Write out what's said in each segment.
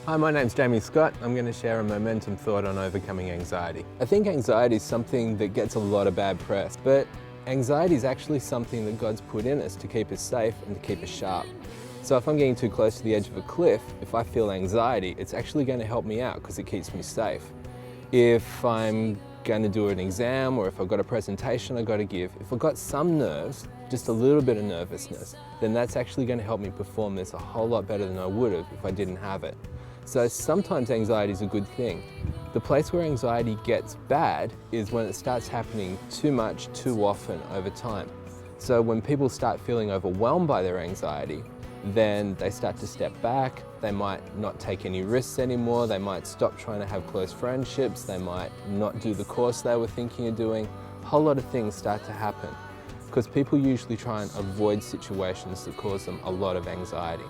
Hi, my name's Jamie Scott. I'm going to share a momentum thought on overcoming anxiety. I think anxiety is something that gets a lot of bad press, but anxiety is actually something that God's put in us to keep us safe and to keep us sharp. So if I'm getting too close to the edge of a cliff, if I feel anxiety, it's actually going to help me out because it keeps me safe. If I'm going to do an exam or if I've got a presentation I've got to give, if I've got some nerves, just a little bit of nervousness, then that's actually going to help me perform this a whole lot better than I would have if I didn't have it. So sometimes anxiety is a good thing. The place where anxiety gets bad is when it starts happening too much, too often over time. So when people start feeling overwhelmed by their anxiety, then they start to step back, they might not take any risks anymore, they might stop trying to have close friendships, they might not do the course they were thinking of doing. A whole lot of things start to happen because people usually try and avoid situations that cause them a lot of anxiety.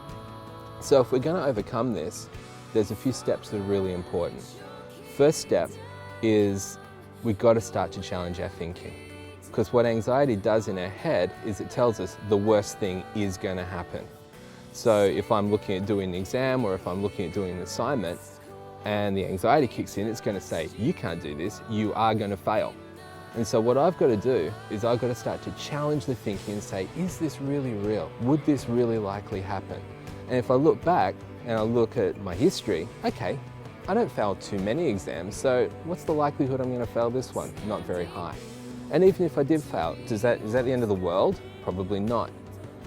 So if we're going to overcome this, there's a few steps that are really important. First step is we've got to start to challenge our thinking. Because what anxiety does in our head is it tells us the worst thing is going to happen. So if I'm looking at doing an exam or if I'm looking at doing an assignment and the anxiety kicks in, it's going to say, you can't do this, you are going to fail. And so what I've got to do is I've got to start to challenge the thinking and say, is this really real? Would this really likely happen? And if I look back and I look at my history, okay, I don't fail too many exams, so what's the likelihood I'm going to fail this one? Not very high. And even if I did fail, is that the end of the world? Probably not.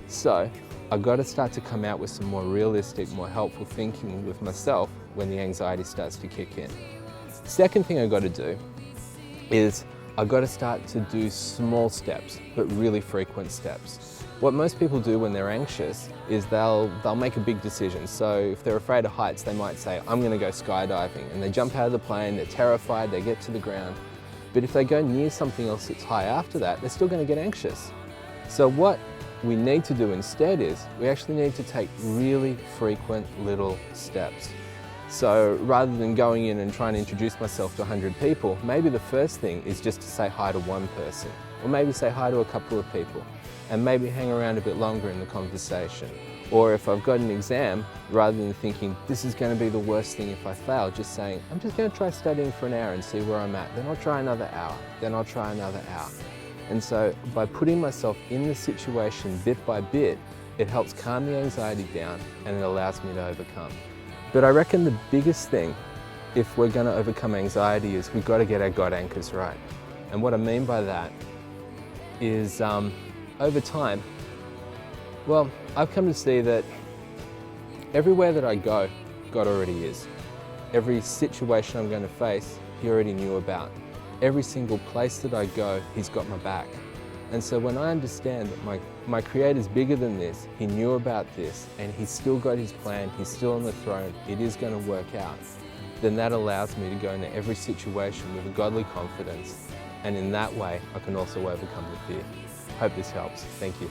So I've got to start to come out with some more realistic, more helpful thinking with myself when the anxiety starts to kick in. Second thing I've got to do is I've got to start to do small steps, but really frequent steps. What most people do when they're anxious is they'll make a big decision. So if they're afraid of heights, they might say, I'm going to go skydiving. And they jump out of the plane, they're terrified, they get to the ground. But if they go near something else that's high after that, they're still going to get anxious. So what we need to do instead is we actually need to take really frequent little steps. So rather than going in and trying to introduce myself to 100 people, maybe the first thing is just to say hi to one person, or maybe say hi to a couple of people, and maybe hang around a bit longer in the conversation. Or if I've got an exam, rather than thinking this is going to be the worst thing if I fail, just saying I'm just going to try studying for an hour and see where I'm at, then I'll try another hour, then I'll try another hour. And so by putting myself in the situation bit by bit, it helps calm the anxiety down and it allows me to overcome. But I reckon the biggest thing, if we're going to overcome anxiety, is we've got to get our God anchors right. And what I mean by that is over time, well, I've come to see that everywhere that I go, God already is. Every situation I'm going to face, He already knew about. Every single place that I go, He's got my back. And so when I understand that my Creator's bigger than this, He knew about this, and He's still got His plan, He's still on the throne, it is going to work out, then that allows me to go into every situation with a godly confidence, and in that way I can also overcome the fear. Hope this helps. Thank you.